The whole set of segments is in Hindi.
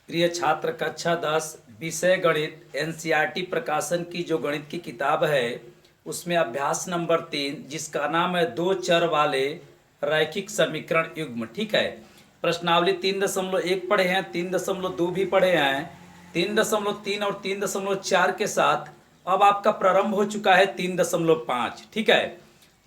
प्रिय छात्र, कक्षा 10 विषय गणित एनसीईआरटी प्रकाशन की जो गणित की किताब है उसमें अभ्यास नंबर 3 जिसका नाम है दो चर वाले रैखिक समीकरण युग्म। ठीक है, प्रश्नावली 3.1 पढ़े हैं, 3.2 भी पढ़े हैं, 3.3 और 3.4 के साथ अब आपका प्रारंभ हो चुका है 3.5। ठीक है,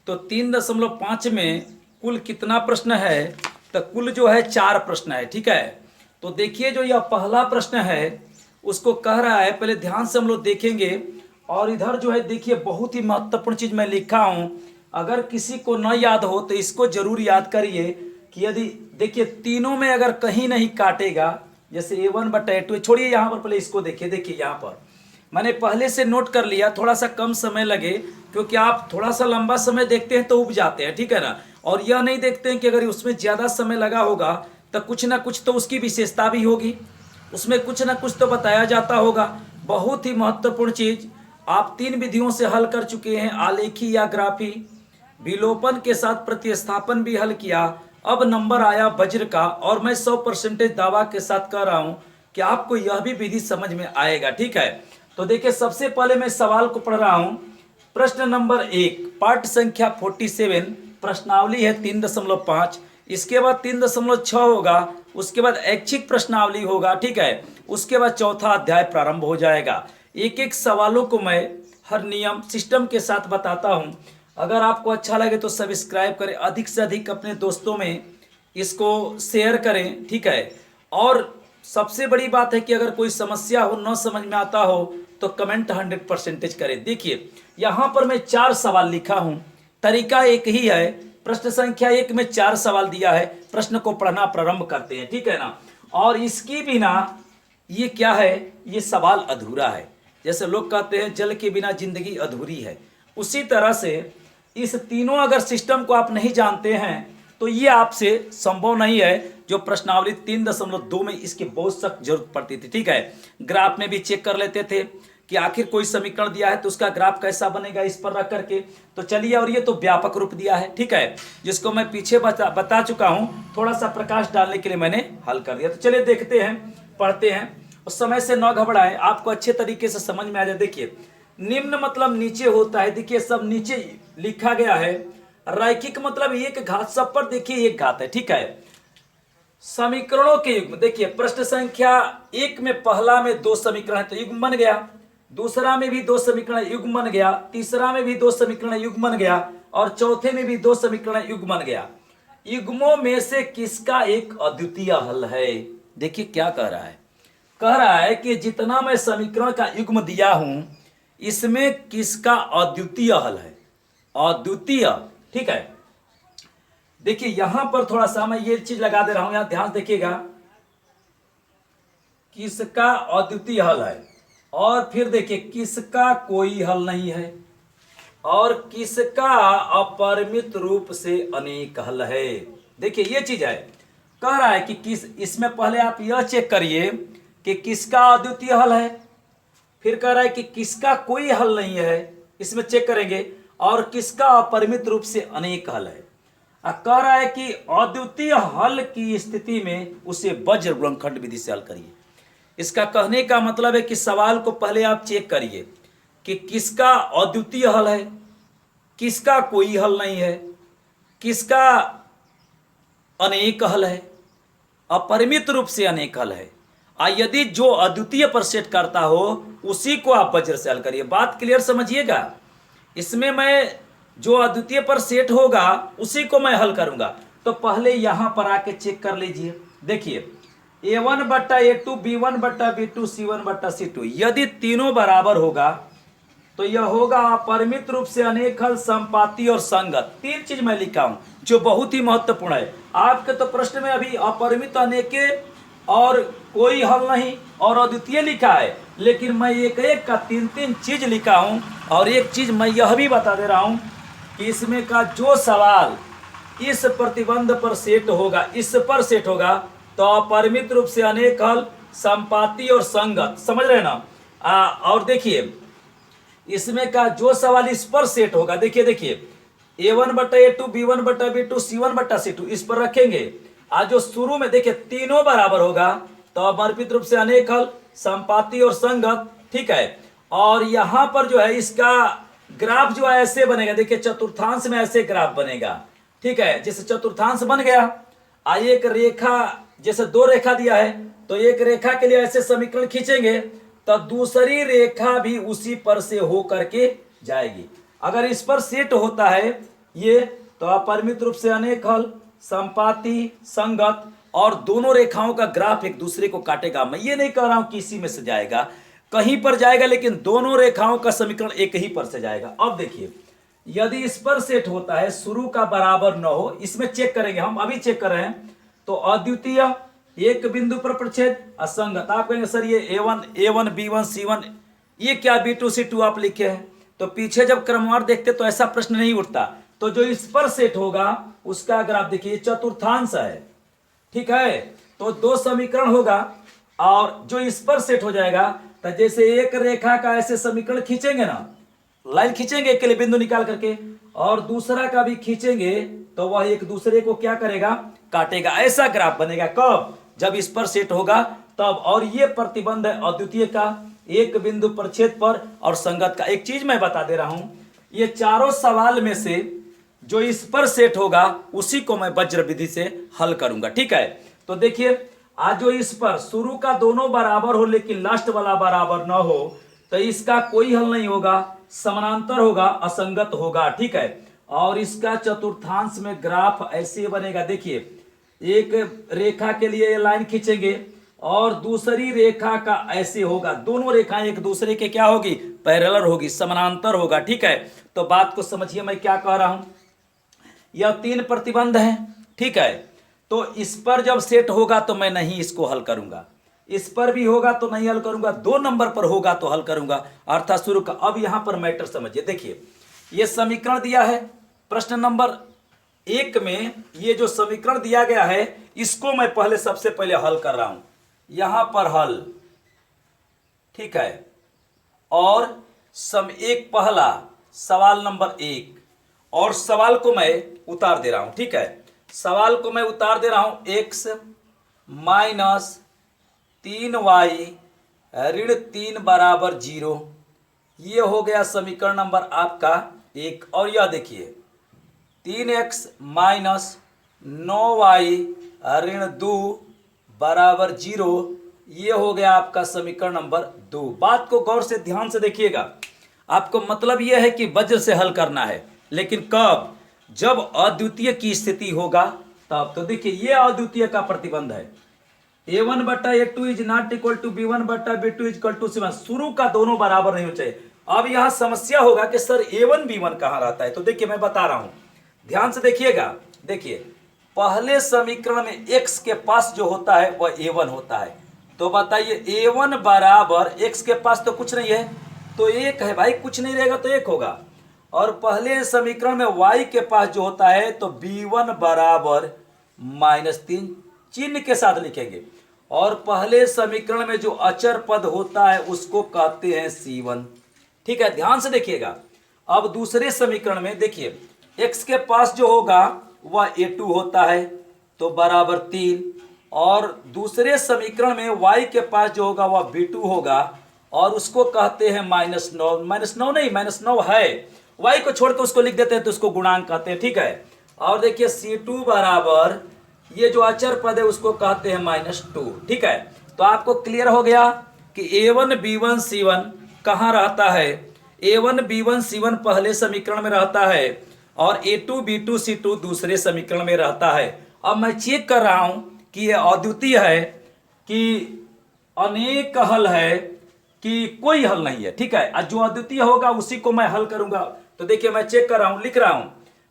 तो 3.5 में कुल कितना प्रश्न है? तो कुल जो है 4 प्रश्न है। ठीक है, तो देखिए जो यह पहला प्रश्न है उसको कह रहा है, पहले ध्यान से हम लोग देखेंगे। और इधर जो है देखिए बहुत ही महत्वपूर्ण चीज मैं लिखा हूं, अगर किसी को न याद हो तो इसको जरूर याद करिए कि यदि देखिए तीनों में अगर कहीं नहीं काटेगा, जैसे A1/A2, छोड़िए यहाँ पर, पहले इसको देखिए। देखिए यहाँ पर मैंने पहले से नोट कर लिया, थोड़ा सा कम समय लगे, क्योंकि आप थोड़ा सा लंबा समय देखते हैं तो उब जाते हैं। ठीक है ना, और यह नहीं देखते हैं कि अगर उसमें ज़्यादा समय लगा होगा तो कुछ ना कुछ तो उसकी विशेषता भी होगी, उसमें कुछ ना कुछ तो बताया जाता होगा। बहुत ही महत्वपूर्ण चीज़ आप 3 विधियों से हल कर चुके हैं, आलेखी या ग्राफी, विलोपन के साथ प्रतिस्थापन भी हल किया। अब नंबर आया वज्र का, और मैं 100% दावा के साथ कह रहा हूं कि आपको यह भी विधि समझ में आएगा। ठीक है, तो देखिए सबसे पहले मैं सवाल को पढ़ रहा हूं। प्रश्न नंबर 1, पाठ संख्या 47, प्रश्नावली है 3.5, इसके बाद 3.6 होगा, उसके बाद ऐच्छिक प्रश्नावली होगा। ठीक है, उसके बाद चौथा अध्याय प्रारंभ हो जाएगा। एक एक सवालों को मैं हर नियम सिस्टम के साथ बताता हूं। अगर आपको अच्छा लगे तो सब्सक्राइब करें, अधिक से अधिक अपने दोस्तों में इसको शेयर करें। ठीक है, और सबसे बड़ी बात है कि अगर कोई समस्या हो, न समझ में आता हो तो कमेंट 100% करें। देखिए यहाँ पर मैं 4 सवाल लिखा हूं, तरीका एक ही है। प्रश्न संख्या 1 में 4 सवाल दिया है, प्रश्न को पढ़ना प्रारंभ करते हैं। ठीक है ना, और इसकी बिना ये क्या है, ये सवाल अधूरा है। जैसे लोग कहते हैं जल के बिना जिंदगी अधूरी है, उसी तरह से इस तीनों अगर सिस्टम को आप नहीं जानते हैं तो ये आपसे संभव नहीं है। जो प्रश्नावली 3.2 में इसकी बहुत सख्त जरूरत पड़ती थी। ठीक है, ग्राफ में भी चेक कर लेते थे कि आखिर कोई समीकरण दिया है तो उसका ग्राफ कैसा बनेगा इस पर रख करके। तो चलिए, और ये तो व्यापक रूप दिया है। ठीक है, जिसको मैं पीछे बता चुका हूं, थोड़ा सा प्रकाश डालने के लिए मैंने हल कर दिया। तो चलिए देखते हैं, पढ़ते हैं, उस समय से न घबराएं, आपको अच्छे तरीके से समझ में आ जाए। देखिए निम्न मतलब नीचे होता है, देखिए सब नीचे लिखा गया है। रैखिक मतलब एक घात, सब पर देखिए एक घात है। ठीक है, समीकरणों के युग्म, देखिए प्रश्न संख्या 1 में पहला में 2 समीकरण है तो युग्म बन गया, दूसरा में भी 2 समीकरण युग्म बन गया, तीसरा में भी 2 समीकरण युग्म बन गया, और चौथे में भी 2 समीकरण युग्म बन गया। युग्मों में से किसका एक अद्वितीय हल है? देखिए क्या कह रहा है, कह रहा है कि जितना मैं समीकरण का युग्म दिया हूं इसमें किसका अद्वितीय हल है, अद्वितीय। ठीक है, देखिए यहां पर थोड़ा सा मैं ये चीज लगा दे रहा हूं, यहां ध्यान देखिएगा, किसका अद्वितीय हल है, और फिर देखिए किसका कोई हल नहीं है, और किसका अपरिमित रूप से अनेक हल है। देखिए ये चीज है, कह रहा है कि किस, इसमें पहले आप यह चेक करिए कि किसका अद्वितीय हल है, फिर कह रहा है कि किसका कोई हल नहीं है, इसमें चेक करेंगे, और किसका अपरिमित रूप से अनेक हल है। कह रहा है कि अद्वितीय हल की स्थिति में उसे वज्र गुणनखंड विधि से हल करिए। इसका कहने का मतलब है कि सवाल को पहले आप चेक करिए कि किसका अद्वितीय हल है, किसका कोई हल नहीं है, किसका अनेक हल है, अपरिमित रूप से अनेक हल है। यदि जो अद्वितीय पर सेट करता हो उसी को आप वज्र से हल करिए। बात क्लियर समझिएगा, इसमें मैं जो अद्वितीय पर सेट होगा उसी को मैं हल करूंगा। तो पहले यहां पर आके चेक कर लीजिए। देखिए A1/A2, B1/B2, C1/C2, यदि तीनों बराबर होगा तो यह होगा अपरिमित रूप से अनेक हल, संपाती और संगत। 3 चीज मैं लिखा हूं जो बहुत ही महत्वपूर्ण है। आपके तो प्रश्न में अभी अपरिमित, अनेके और कोई हल नहीं और अद्वितीय लिखा है, लेकिन मैं एक एक का 3-3 चीज लिखा हूं। और एक चीज मैं यह भी बता दे रहा हूं कि इसमें का जो सवाल इस प्रतिबंध पर सेट होगा, इस पर सेट होगा, तो अपरिमित रूप से अनेक हल, संपाती और संगत, समझ रहे ना। और देखिए इसमें का जो सवाल इस पर सेट होगा, देखिए A1/A2, B1/B2, C1/C2, इस पर रखेंगे। आज जो शुरू में देखिए तीनों बराबर होगा तो अमर्पित रूप से अनेक हल, संपाती और संगत, ठीक है। और यहां पर जो है इसका ग्राफ जो है ऐसे बनेगा, देखिए चतुर्थांश में ऐसे ग्राफ बनेगा, ठीक है। जैसे चतुर्थांश बन गया, एक रेखा, जैसे दो रेखा दिया है तो एक रेखा के लिए ऐसे समीकरण खींचेंगे तो दूसरी रेखा भी उसी पर से हो करके जाएगी। अगर इस पर सेट होता है ये, तो अपरिमित रूप से अनेक हल, संपाती, संगत, और दोनों रेखाओं का ग्राफ एक दूसरे को काटेगा। मैं ये नहीं कह रहा हूं कि इसी में से जाएगा, कहीं पर जाएगा, लेकिन दोनों रेखाओं का समीकरण एक ही पर से जाएगा। अब देखिए, यदि इस पर सेट होता है, शुरू का बराबर न हो, इसमें चेक करेंगे, हम अभी चेक कर रहे हैं, तो अद्वितीय, एक बिंदु पर प्रच्छेद, असंगत। आप कहेंगे सर ये A1 B1 C1, ये क्या B2 C2 आप लिखे हैं, तो पीछे जब क्रमवार देखते तो ऐसा प्रश्न नहीं उठता। तो जो इस पर सेट होगा उसका ग्राफ देखिए, चतुर्थांश है, ठीक है। तो दो समीकरण होगा, और जो इस पर सेट हो जाएगा, तो जैसे एक रेखा का ऐसे समीकरण खींचेंगे ना, लाइन खींचेंगे एक के लिए बिंदु निकाल करके, और दूसरा का भी खींचेंगे, तो वह एक दूसरे को क्या करेगा, काटेगा। ऐसा ग्राफ बनेगा। कब? जब इस पर सेट होगा तब। और ये प्रतिबंध है अद्वितीय का, एक बिंदु प्रच्छेद पर, और संगत का। एक चीज मैं बता दे रहा हूं, ये चारों सवाल में से जो इस पर सेट होगा उसी को मैं वज्र विधि से हल करूंगा, ठीक है। तो देखिए, आज जो इस पर शुरू का दोनों बराबर हो लेकिन लास्ट वाला बराबर ना हो, तो इसका कोई हल नहीं होगा, समानांतर होगा, असंगत होगा, ठीक है। और इसका चतुर्थांश में ग्राफ ऐसे बनेगा। देखिए, एक रेखा के लिए लाइन खींचेंगे और दूसरी रेखा का ऐसे होगा, दोनों रेखाएं एक दूसरे के क्या होगी, पैरेलल होगी, समानांतर होगा, ठीक है। तो बात को समझिए मैं क्या कह रहा हूं। यह तीन प्रतिबंध है, ठीक है। तो इस पर जब सेट होगा तो मैं नहीं इसको हल करूंगा, इस पर भी होगा तो नहीं हल करूंगा, 2 नंबर पर होगा तो हल करूंगा, अर्थात शुरू का। अब यहां पर मैटर समझिए। देखिए, यह समीकरण दिया है प्रश्न नंबर 1 में, ये जो समीकरण दिया गया है इसको मैं पहले सबसे पहले हल कर रहा हूं, यहां पर हल, ठीक है। और एक पहला सवाल नंबर 1, और सवाल को मैं उतार दे रहा हूं, ठीक है। सवाल को मैं उतार दे रहा हूं, x माइनस 3y ऋण 3 बराबर 0। ये हो गया समीकरण नंबर आपका 1। और यह देखिए, 3x माइनस 9y ऋण 2 बराबर 0, ये हो गया आपका समीकरण नंबर 2। बात को गौर से ध्यान से देखिएगा। आपको मतलब यह है कि वज्र से हल करना है, लेकिन कब? जब अद्वितीय की स्थिति होगा तब। तो देखिए, ये अद्वितीय का प्रतिबंध है, A1 बटा A2 is not equal to B1 बटा B2 is equal to C1। शुरू का दोनों बराबर नहीं हो चाहिए। अब यहां समस्या होगा कि सर A1 B1 कहां रहता है, तो देखिए मैं बता रहा हूं, ध्यान से देखिएगा। देखिए, पहले समीकरण में x के पास जो होता है वह A1 होता है। तो बताइए, A1 बराबर x के पास तो कुछ नहीं है, तो 1 है भाई, कुछ नहीं रहेगा तो 1 होगा। और पहले समीकरण में y के पास जो होता है तो B1 बराबर -3 चिन्ह के साथ लिखेंगे। और पहले समीकरण में जो अचर पद होता है उसको कहते हैं C1, ठीक है। ध्यान से देखिएगा। अब दूसरे समीकरण में देखिए, x के पास जो होगा वह A2 होता है, तो बराबर 3। और दूसरे समीकरण में y के पास जो होगा वह B2 होगा, और उसको कहते हैं -9। -9 नहीं, -9 है, y को छोड़कर उसको लिख देते हैं तो उसको गुणांक कहते हैं, ठीक है। और देखिए, C2 बराबर ये जो अचर पद है उसको कहते हैं -2, ठीक है। तो आपको क्लियर हो गया कि A1 B1 C1 कहाँ रहता है। A1 B1 C1 पहले समीकरण में रहता है, और A2 B2 C2 दूसरे समीकरण में रहता है। अब मैं चेक कर रहा हूं कि ये अद्वितीय है कि अनेक हल है कि कोई हल नहीं है, ठीक है। जो अद्वितीय होगा उसी को मैं हल करूंगा। तो देखिए, मैं चेक कर रहा हूं, लिख रहा हूं।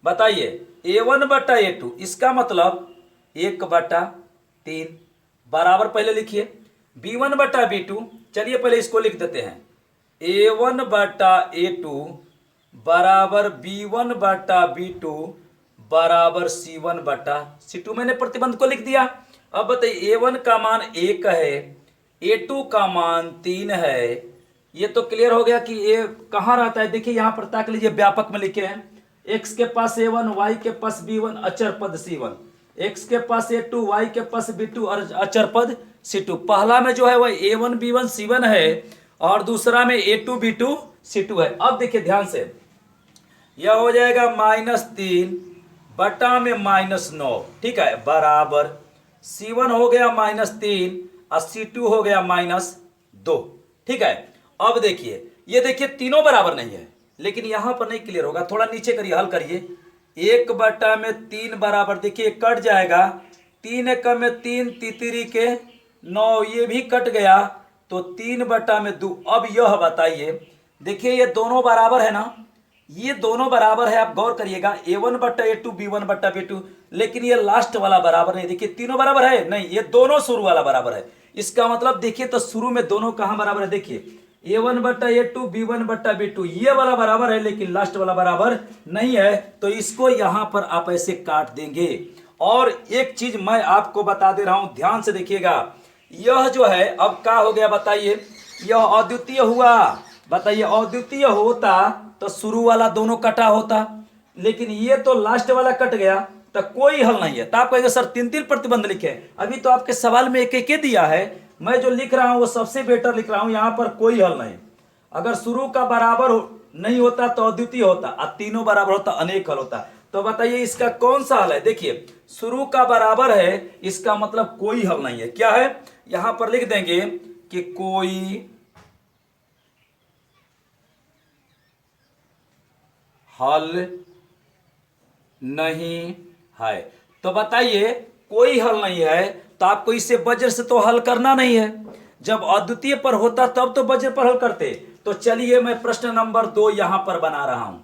बताइए, A1 बटा A2, इसका मतलब 1 बटा 3 बराबर, पहले लिखिए B1 बटा B2। चलिए पहले इसको लिख देते हैं, A1 बटा A2 बराबर B1 बटा B2 बराबर C1 बटा C2। मैंने प्रतिबंध को लिख दिया। अब बताइए, A1 का मान 1 है, A2 का मान 3 है। ये तो क्लियर हो गया कि ये कहाँ रहता है। देखिए यहाँ पर ताक लीजिए, व्यापक में लिखे हैं, x के पास A1, y के पास B1, अचर पद C1, x के पास A2, y के पास B2 और अचर पद C2। पहला में जो है वह A1 B1 C1 है और दूसरा में A2 B2 C2 है। अब देखिए ध्यान से, यह हो जाएगा -3 बटा में -9, ठीक है, बराबर C1 हो गया -3 और C2 हो गया -2, ठीक है। अब देखिए, ये देखिए तीनों बराबर नहीं है, लेकिन यहां पर नहीं क्लियर होगा, थोड़ा नीचे करिए, हल करिए। 1/3 बराबर, देखिए कट जाएगा, 3 एकम में 3 तितरी के 9, ये भी कट गया, तो 3/2। अब यह बताइए, देखिए ये दोनों बराबर है ना, ये दोनों बराबर है, आप गौर करिएगा, A1/A2 B1/B2, लेकिन ये लास्ट वाला बराबर नहीं। देखिए तीनों बराबर है नहीं, ये दोनों शुरू वाला बराबर है। इसका मतलब देखिए तो शुरू में दोनों कहां बराबर है, देखिए A1/A2 B1/B2 ये वाला बराबर है, लेकिन लास्ट वाला बराबर नहीं है, तो इसको यहां पर आप ऐसे काट देंगे। और एक चीज मैं आपको बता दे रहा हूं, ध्यान से देखिएगा, यह जो है अब क्या हो गया बताइए, यह अद्वितीय हुआ, बताइए अद्वितीय होता तो शुरू वाला दोनों कटा होता, लेकिन ये तो लास्ट वाला कट गया, तो कोई हल नहीं है। तो आप कहेंगे सर 3-3 प्रतिबंध लिखे, अभी तो आपके सवाल में एक एक दिया है, मैं जो लिख रहा हूं वो सबसे बेटर लिख रहा हूं, यहां पर कोई हल नहीं। अगर शुरू का बराबर नहीं होता तो अद्वितीय होता, और तीनों बराबर होता अनेक हल होता। तो बताइए इसका कौन सा हल है, देखिए शुरू का बराबर है, इसका मतलब कोई हल नहीं है। क्या है, यहां पर लिख देंगे कि कोई हल नहीं है। तो बताइए कोई हल नहीं है, तो आपको इसे वज्र से तो हल करना नहीं है, जब अद्वितीय पर होता तब तो वज्र पर हल करते। तो चलिए मैं प्रश्न नंबर 2 यहां पर बना रहा हूं,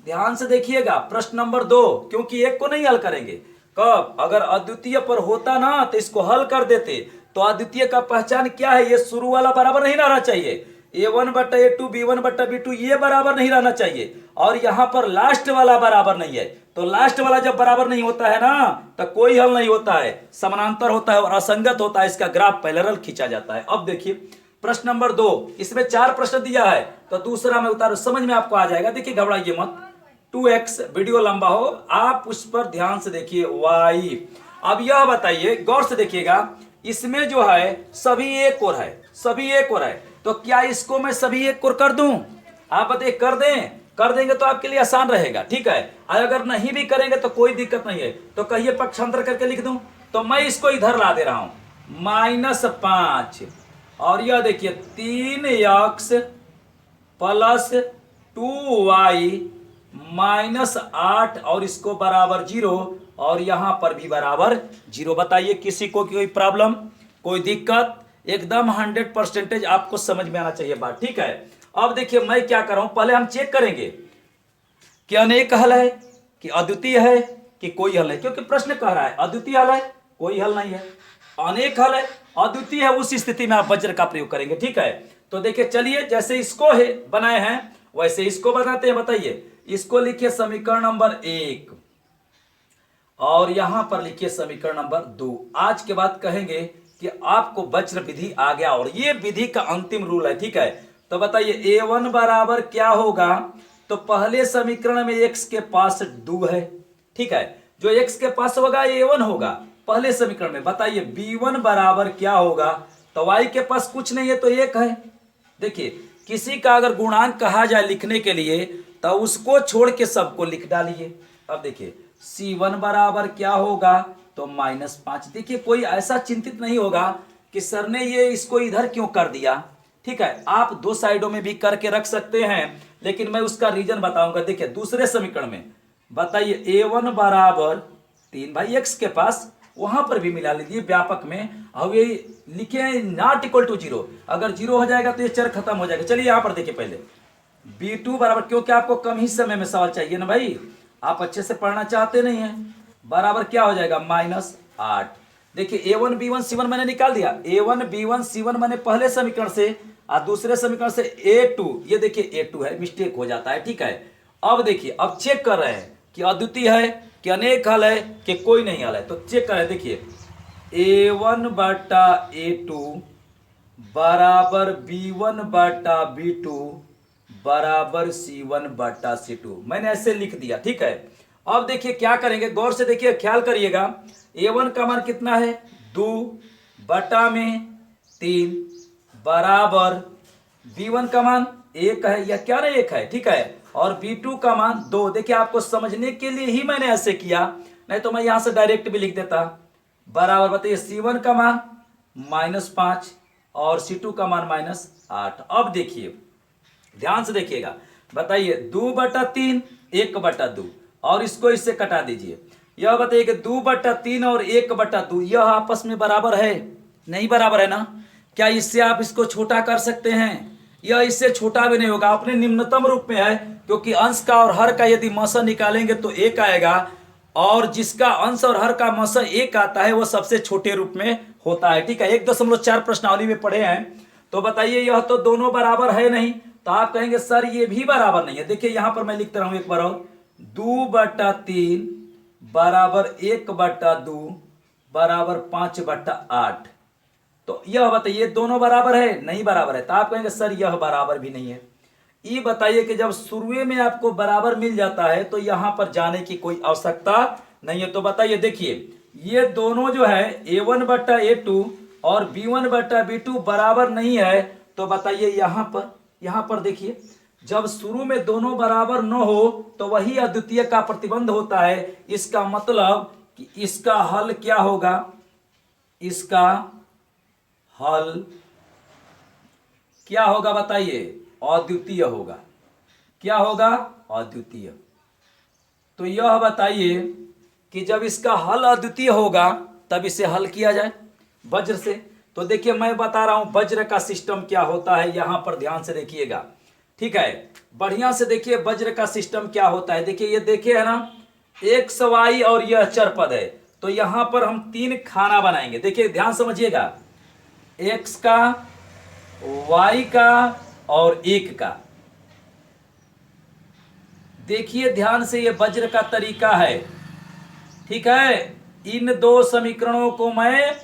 ध्यान से देखिएगा, प्रश्न नंबर 2, क्योंकि एक को नहीं हल करेंगे। कब, अगर अद्वितीय पर होता ना तो इसको हल कर देते। तो अद्वितीय का पहचान क्या है, ये शुरू वाला बराबर नहीं रहना चाहिए, A1/A2 B1/B2 ये बराबर नहीं रहना चाहिए, और यहां पर लास्ट वाला बराबर नहीं है। तो लास्ट वाला जब बराबर नहीं होता है ना, तो कोई हल नहीं होता है, समानांतर होता है और असंगत होता है, इसका ग्राफ पैरेलल खींचा जाता है। अब देखिए प्रश्न नंबर 2, इसमें 4 प्रश्न दिया है, तो दूसरा मैं उतारू, समझ में आपको आ जाएगा। देखिए घबराइए मत, 2x वीडियो लंबा हो, आप उस पर ध्यान से देखिए। y, अब यह बताइए, गौर से देखिएगा, इसमें जो है सभी एक और है, सभी एक और है, तो क्या इसको मैं सभी एक और कर दूं? आप बताइए, कर दें? कर देंगे तो आपके लिए आसान रहेगा, ठीक है। अगर नहीं भी करेंगे तो कोई दिक्कत नहीं है, तो कहिए पक्षांतर करके लिख दूं। तो मैं इसको इधर ला दे रहा हूं, -5, और यह देखिए 3x + 2y -8, और इसको बराबर 0, और यहां पर भी बराबर 0। बताइए किसी को कोई प्रॉब्लम, कोई दिक्कत? एकदम 100% आपको समझ में आना चाहिए बात, ठीक है। अब देखिए मैं क्या कर रहा हूं, पहले हम चेक करेंगे कि अनेक हल है, कि अद्वितीय है, कि कोई हल है, क्योंकि प्रश्न कह रहा है अद्वितीय हल है, कोई हल नहीं है, अनेक हल है, अद्वितीय है, उस स्थिति में आप वज्र का प्रयोग करेंगे, ठीक है। तो देखिए चलिए, जैसे इसको है बनाए हैं वैसे इसको बनाते हैं। बताइए, इसको लिखिए समीकरण नंबर 1, और यहां पर लिखिए समीकरण नंबर 2। आज के बाद कहेंगे कि आपको वज्र विधि आ गया, और ये विधि का अंतिम रूल है, ठीक है। तो बताइए A1 बराबर क्या होगा, तो पहले समीकरण में x के पास 2 है, ठीक है, जो x के पास होगा A1 होगा पहले समीकरण में। बताइए B1 बराबर क्या होगा, तो y के पास कुछ नहीं है तो 1 है। देखिए किसी का अगर गुणांक कहा जाए लिखने के लिए, तो उसको छोड़ के सबको लिख डालिए। अब देखिए C1 बराबर क्या होगा, तो -5। देखिए कोई ऐसा चिंतित नहीं होगा कि सर ने ये इसको इधर क्यों कर दिया, ठीक है, आप दो साइडों में भी करके रख सकते हैं, लेकिन मैं उसका रीजन बताऊंगा। देखिए दूसरे समीकरण में बताइए A1 बराबर 3, भाई x के पास वहां पर भी मिला लीजिए व्यापक में, अब ये लिखे ≠0, अगर 0 हो जाएगा तो ये चर खत्म हो जाएगा। चलिए यहां पर देखिए पहले B2 बराबर, क्योंकि आपको कम ही समय में सवाल चाहिए ना भाई, आप अच्छे से पढ़ना चाहते नहीं है, बराबर क्या हो जाएगा -8। देखिए A1 B1 C1 मैंने निकाल दिया, A1 B1 C1 मैंने पहले समीकरण से, और दूसरे समीकरण से A2, ये देखिए A2 है, मिस्टेक हो जाता है, ठीक है। अब देखिए, अब चेक कर रहे हैं कि अद्वितीय है, कि अनेक हल है, कि कोई नहीं हल है। तो चेक कर रहे हैं, देखिए A1/A2 बराबर B1/B2 बराबर C1/C2, मैंने ऐसे लिख दिया, ठीक है। अब देखिए क्या करेंगे, गौर से देखिए, ख्याल करिएगा, A1 का मान कितना है 2, बटा में 3 बराबर b1 का मान 1 है या क्या ना 1 है, ठीक है, और b2 का मान 2। देखिए आपको समझने के लिए ही मैंने ऐसे किया, नहीं तो मैं यहां से डायरेक्ट भी लिख देता। बराबर बताइए c1 का मान -5 और c2 का मान -8। अब देखिए ध्यान से देखिएगा, बताइए 2/3 1/2 और इसको इससे कटा दीजिए। यह बताइए कि 2/3 और 1/2 यह आपस में बराबर है? नहीं बराबर है ना। क्या इससे आप इसको छोटा कर सकते हैं? यह इससे छोटा भी नहीं होगा, अपने निम्नतम रूप में है, क्योंकि अंश का और हर का यदि मस निकालेंगे तो 1 आएगा, और जिसका अंश और हर का मस 1 आता है वो सबसे छोटे रूप में होता है, ठीक है। 1.4 प्रश्नावली में पढ़े हैं। तो बताइए यह तो दोनों बराबर है नहीं, तो आप कहेंगे सर ये भी बराबर नहीं है। देखिए यहां पर मैं लिखता हूं एक बार और, 2/3 बराबर 1/2 बराबर 5/8। तो यह बताइए दोनों बराबर है? नहीं बराबर है। तो आप कहेंगे सर यह बराबर भी नहीं है। ये बताइए कि जब शुरू में आपको बराबर मिल जाता है तो यहां पर जाने की कोई आवश्यकता नहीं है। तो बताइए, देखिए ये दोनों जो है a1/a2 और b1/b2 बराबर नहीं है। तो बताइए यहां पर देखिए, जब शुरू में दोनों बराबर न हो तो वही अद्वितीय का प्रतिबंध होता है। इसका मतलब कि इसका हल क्या होगा? इसका हल क्या होगा बताइए? अद्वितीय होगा। क्या होगा? अद्वितीय। तो यह बताइए कि जब इसका हल अद्वितीय होगा तब इसे हल किया जाए वज्र से। तो देखिए मैं बता रहा हूं वज्र का सिस्टम क्या होता है, यहां पर ध्यान से देखिएगा, ठीक है, बढ़िया से देखिए वज्र का सिस्टम क्या होता है। देखिए ये देखिए है ना, एक्स वाई और यह चर पद है। तो यहां पर हम 3 खाना बनाएंगे। देखिए ध्यान समझिएगा, एक्स का, वाई का और 1 का। देखिए ध्यान से, ये वज्र का तरीका है, ठीक है। इन 2 समीकरणों को मैं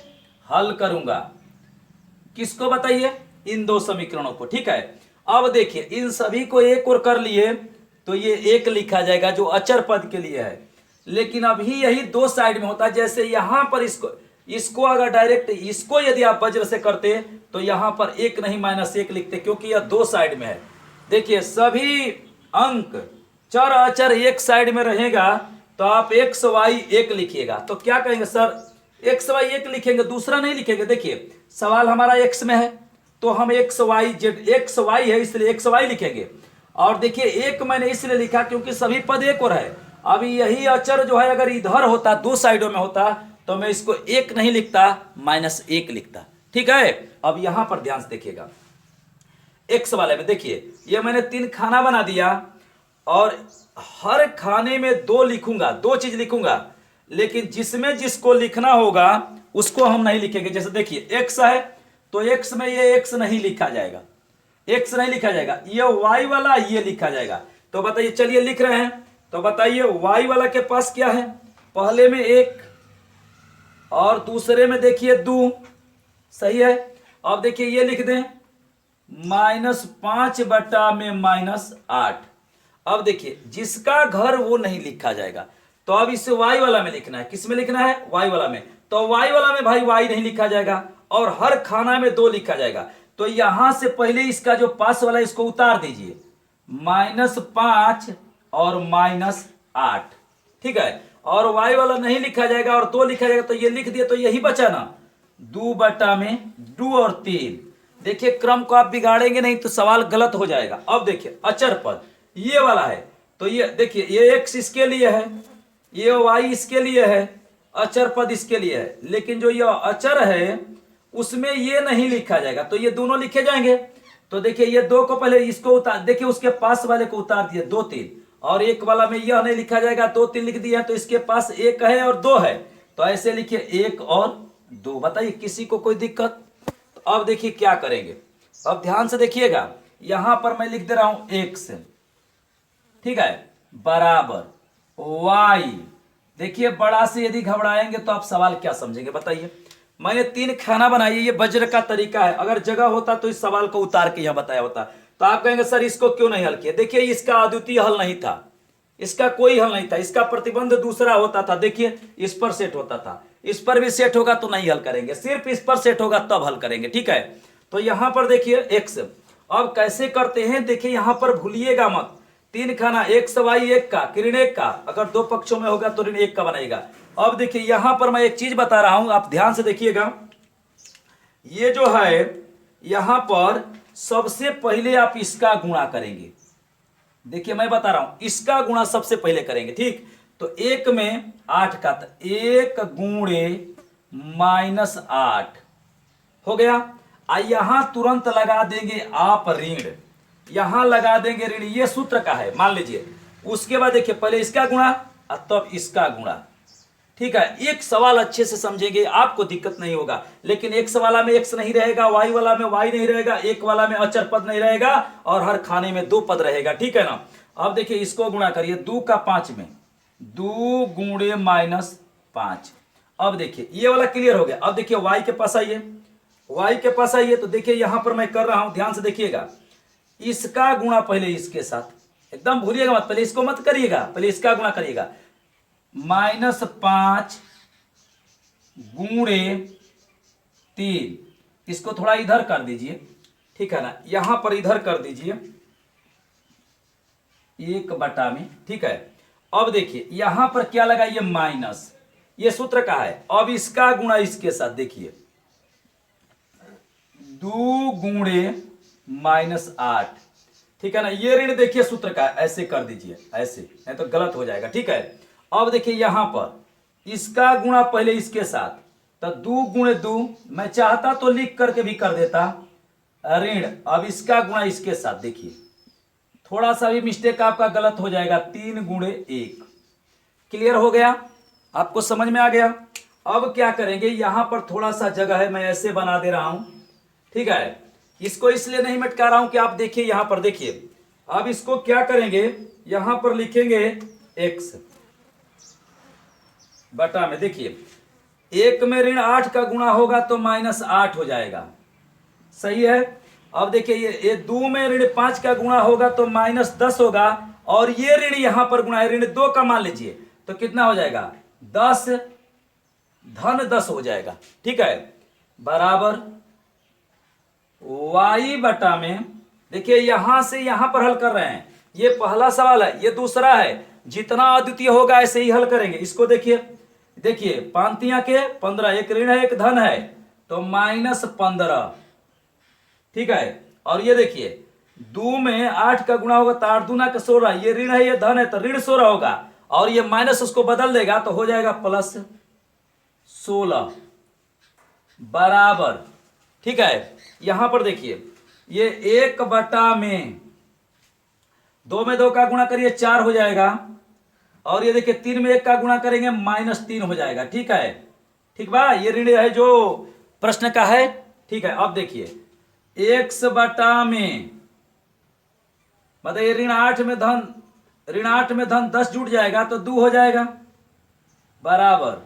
हल करूंगा। किसको बताइए? इन 2 समीकरणों को, ठीक है। अब देखिए इन सभी को एक और कर लिए तो ये 1 लिखा जाएगा जो अचर पद के लिए है। लेकिन अभी यही 2 साइड में होता है। जैसे यहां पर इसको अगर डायरेक्ट इसको यदि आप वज्र से करते तो यहां पर 1 नहीं -1 लिखते, क्योंकि यह 2 साइड में है। देखिए सभी अंक चर अचर एक साइड में रहेगा तो आप एक्स वाई 1 लिखिएगा। तो क्या कहेंगे सर, एक्स वाई 1 लिखेंगे, दूसरा नहीं लिखेंगे। देखिए सवाल हमारा एक्स में है तो हम X Y Z, X Y है इसलिए एक्स वाई लिखेंगे। और देखिए 1 मैंने इसलिए लिखा क्योंकि सभी पद एक और है। अभी यही अचर जो है अगर इधर होता, 2 साइडों में होता, तो मैं इसको 1 नहीं लिखता, -1 लिखता, ठीक है। अब यहां पर ध्यान से देखिएगा, एक्स वाले में देखिए ये मैंने 3 खाना बना दिया और हर खाने में 2 लिखूंगा, 2 चीज लिखूंगा, लेकिन जिसमें जिसको लिखना होगा उसको हम नहीं लिखेंगे। जैसे देखिए एक्स है तो एक्स में ये एक्स नहीं लिखा जाएगा, एक्स नहीं लिखा जाएगा, ये वाई वाला ये लिखा जाएगा। तो बताइए, चलिए लिख रहे हैं। तो बताइए वाई वाला के पास क्या है? पहले में 1 और दूसरे में देखिए 2, सही है। अब देखिए ये लिख दें -5/-8। अब देखिए जिसका घर वो नहीं लिखा जाएगा, तो अब इसे वाई वाला में लिखना है। किस में लिखना है? वाई वाला में। तो वाई वाला में भाई वाई नहीं लिखा जाएगा और हर खाना में 2 लिखा जाएगा। तो यहां से पहले इसका जो पास वाला इसको उतार दीजिए, -5 और -8, ठीक है। और वाई वाला नहीं लिखा जाएगा और 2 लिखा जाएगा, तो ये लिख दिया, तो यही बचा ना 2/2 और 3। देखिए क्रम को आप बिगाड़ेंगे नहीं तो सवाल गलत हो जाएगा। अब देखिए अचर पद ये वाला है, तो ये देखिए ये एक्स इसके लिए है, ये वाई इसके लिए है, अचर पद इसके लिए है। लेकिन जो ये अचर है उसमें ये नहीं लिखा जाएगा, तो ये दोनों लिखे जाएंगे। तो देखिए ये 2 को पहले इसको उतार, देखिए उसके पास वाले को उतार दिए 2 3, और 1 वाला में यह नहीं लिखा जाएगा, 2 3 लिख दिया, तो इसके पास 1 है और 2 है, तो ऐसे लिखिए 1 और 2। बताइए किसी को कोई दिक्कत? तो अब देखिए क्या करेंगे, अब ध्यान से देखिएगा, यहां पर मैं लिख दे रहा हूं x, ठीक है, बराबर y। देखिए बड़ा से यदि घबराएंगे तो आप सवाल क्या समझेंगे बताइए। मैंने 3 खाना बनाई, ये वज्र का तरीका है। अगर जगह होता तो इस सवाल को उतार के यहां बताया होता, तो आप कहेंगे सर इसको क्यों नहीं हल किया। देखिए इसका अद्वितीय हल नहीं था, इसका कोई हल नहीं था, इसका प्रतिबंध दूसरा होता था। देखिए इस पर सेट होता था, इस पर भी सेट होगा तो नहीं हल करेंगे, सिर्फ इस पर सेट होगा तब हल करेंगे, ठीक है। तो यहां पर देखिए एक्स, अब कैसे करते हैं देखिए, यहां पर भूलिएगा मत, 3 खाना एक्स वाई 1 का ऋण 1 का, अगर 2 पक्षों में होगा तो ऋण 1 का बनेगा। अब देखिए यहां पर मैं एक चीज बता रहा हूं, आप ध्यान से देखिएगा, ये जो है यहां पर सबसे पहले आप इसका गुणा करेंगे। देखिए मैं बता रहा हूं, इसका गुणा सबसे पहले करेंगे, ठीक। तो 1 में 8 का, तो 1 गुणे -8 हो गया। यहां तुरंत लगा देंगे आप ऋण, यहां लगा देंगे ऋण, ये सूत्र का है मान लीजिए। उसके बाद देखिए पहले इसका गुणा और तब इसका गुणा, ठीक है। एक सवाल अच्छे से समझेंगे आपको दिक्कत नहीं होगा, लेकिन एक वाला में x नहीं रहेगा, y वाला में y नहीं रहेगा, एक वाला में अचर पद नहीं रहेगा और हर खाने में 2 पद रहेगा, ठीक है ना। अब देखिए इसको गुणा करिए 2 का 5 में, 2 गुणे -5। अब देखिए ये वाला क्लियर हो गया। अब देखिए y के पास आइए, y के पास आइए, तो देखिए यहां पर मैं कर रहा हूं, ध्यान से देखिएगा, इसका गुणा पहले इसके साथ, एकदम भूलिएगा मत, पहले इसको मत करिएगा, पहले इसका गुणा करिएगा। -5 गुणे 3, इसको थोड़ा इधर कर दीजिए, ठीक है ना, यहां पर इधर कर दीजिए 1 में, ठीक है। अब देखिए यहां पर क्या लगा, ये माइनस, ये सूत्र का है। अब इसका गुणा इसके साथ, देखिए 2 गुणे -8, ठीक है ना, ये ऋण देखिए सूत्र का, ऐसे कर दीजिए, ऐसे नहीं तो गलत हो जाएगा, ठीक है। अब देखिए यहां पर इसका गुणा पहले इसके साथ, तो 2 गुणे 2, मैं चाहता तो लिख करके भी कर देता ऋण, अब इसका गुणा इसके साथ, देखिए थोड़ा सा भी मिस्टेक आपका गलत हो जाएगा, 3 गुणे 1। क्लियर हो गया, आपको समझ में आ गया। अब क्या करेंगे, यहां पर थोड़ा सा जगह है, मैं ऐसे बना दे रहा हूं, ठीक है। इसको इसलिए नहीं मटका रहा हूं कि आप देखिए यहां पर, देखिए अब इसको क्या करेंगे, यहां पर लिखेंगे x बटा में, देखिए 1 में ऋण 8 का गुणा होगा तो -8 हो जाएगा, सही है। अब देखिए ये 2 में ऋण 5 का गुणा होगा तो -10 होगा, और ये ऋण यहां पर गुणा है ऋण 2 का, मान लीजिए तो कितना हो जाएगा, 10 धन 10 हो जाएगा, ठीक है, बराबर y बटा में। देखिए यहां से यहां पर हल कर रहे हैं, ये पहला सवाल है, ये दूसरा है, जितना अद्वितीय होगा ऐसे ही हल करेंगे। इसको देखिए, देखिए 5 के 15, एक ऋण है एक धन है, तो -15, ठीक है। और ये देखिए 2 में 8 का गुणा होगा तो 8 दूना का 16, ये ऋण है ये धन है तो ऋण 16 होगा, और ये माइनस उसको बदल देगा तो हो जाएगा +16 बराबर, ठीक है। यहां पर देखिए ये 1 बटा में 2 में 2 का गुणा करिए 4 हो जाएगा, और ये देखिए 3 में 1 का गुणा करेंगे -3 हो जाएगा, ठीक है, ठीक बा, ये ऋण है जो प्रश्न का है, ठीक है। अब देखिए x बटा में, मतलब ये ऋण 8 में धन 10 जुट जाएगा तो 2 हो जाएगा, बराबर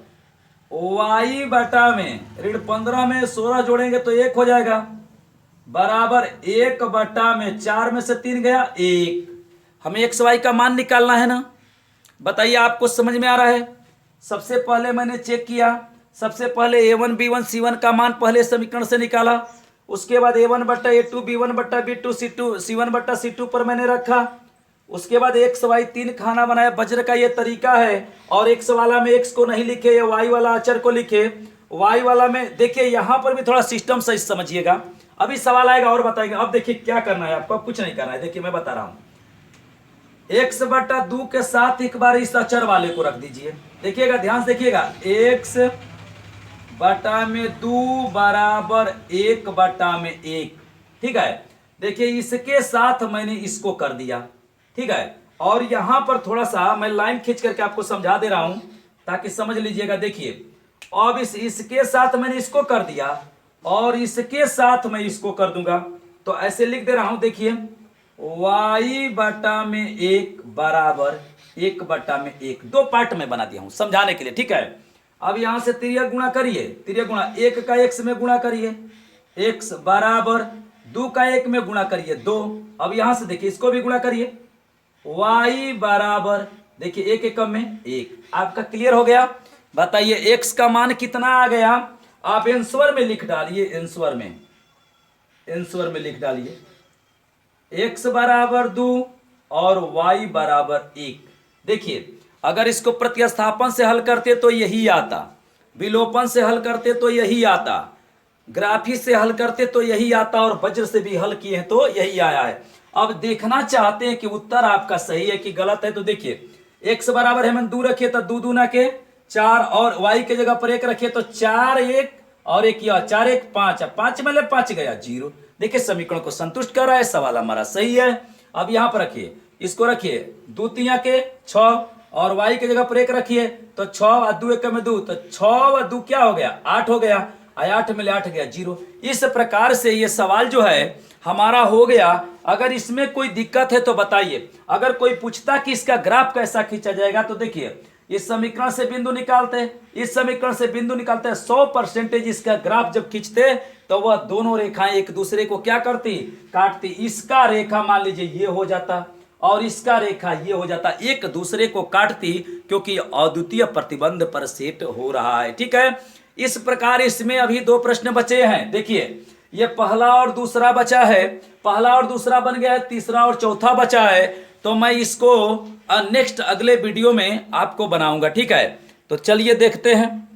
y बटा में ऋण 15 में 16 जोड़ेंगे तो 1 हो जाएगा, बराबर 1 बटा में 4 में से 3 गया 1। हमें x y का मान निकालना है ना, बताइए आपको समझ में आ रहा है। सबसे पहले मैंने चेक किया, सबसे पहले a1 b1 c1 का मान पहले समीकरण से निकाला, उसके बाद a1 बट्टा a2 b1 बट्टा b2 c1 बट्टा c2 पर मैंने रखा, उसके बाद x y 3 खाना बनाया। वज्र का ये तरीका है, और x वाला में x को नहीं लिखे, या y वाला अचर को लिखे, y वाला में देखिए यहां पर भी थोड़ा सिस्टम सही समझिएगा, अभी सवाल आएगा और बताएंगे। अब देखिए क्या करना है आपको, कुछ नहीं करना है, देखिए मैं बता रहा हूं, x बटा 2 के साथ एक बार इस अचर वाले को रख दीजिए, देखिएगा ध्यान से देखिएगा, x बटा में 2 बराबर 1 बटा में 1, ठीक है। देखिए इसके साथ मैंने इसको कर दिया, ठीक है। और यहां पर थोड़ा सा मैं लाइन खींच करके आपको समझा दे रहा हूं ताकि समझ लीजिएगा। देखिए अब इसके साथ मैंने इसको कर दिया, और इसके साथ मैं इसको कर दूंगा, तो ऐसे लिख दे रहा हूं, देखिए y बटा में 1 बराबर 1 बटा में 1, 2 पार्ट में बना दिया हूं समझाने के लिए, ठीक है। अब यहां से तिर्यक गुणा करिए, तिर्यक गुणा 1 का x में गुणा करिए, x बराबर 2 का 1 में गुणा करिए 2। अब यहां से देखिए इसको भी गुणा करिए, y बराबर देखिए 1 एकम में 1। आपका क्लियर हो गया। बताइए एक्स का मान कितना आ गया, आप आंसर में लिख डालिए, आंसर में लिख डालिए x बराबर 2 और y बराबर 1। देखिए अगर इसको प्रतिस्थापन से हल करते तो यही आता, विलोपन से हल करते तो यही आता, ग्राफी से हल करते तो यही आता, और वज्र से भी हल किए हैं तो यही आया है। अब देखना चाहते हैं कि उत्तर आपका सही है कि गलत है, तो देखिए x बराबर है मैंने 2 रखिए तो 2 दूना के 4, और y के जगह पर 1 रखिए तो 4 1 और 1 या 4 1 5, 5 में ले 5 गया 0। देखिए समीकरण को संतुष्ट कर रहा है, सवाल हमारा सही है। अब यहां पर रखिए, इसको रखिए 2 3 के 6 और y के जगह पर 1 रखिए तो 6 और 2 1 में 2, तो 6 और 2 क्या हो गया 8 हो गया, 8 में ले 8 गया 0। इस प्रकार से ये सवाल जो है हमारा हो गया। अगर इसमें कोई दिक्कत है तो बताइए। अगर कोई पूछता कि इसका ग्राफ कैसा खींचा जाएगा तो देखिए इस समीकरण से बिंदु निकालते हैं, इस समीकरण से बिंदु निकालते हैं, 100% इसका ग्राफ जब खींचते तो वह दोनों रेखाएं एक दूसरे को क्या करती, काटती। इसका रेखा मान लीजिए ये हो जाता और इसका रेखा ये हो जाता, एक दूसरे को काटती, क्योंकि अद्वितीय प्रतिबंध पर सेट हो रहा है। ठीक है, इस प्रकार इसमें अभी 2 प्रश्न बचे हैं। देखिए ये पहला और दूसरा बचा है, पहला और दूसरा बन गया है, तीसरा और चौथा बचा है। तो मैं इसको नेक्स्ट अगले वीडियो में आपको बनाऊंगा। ठीक है, तो चलिए देखते हैं।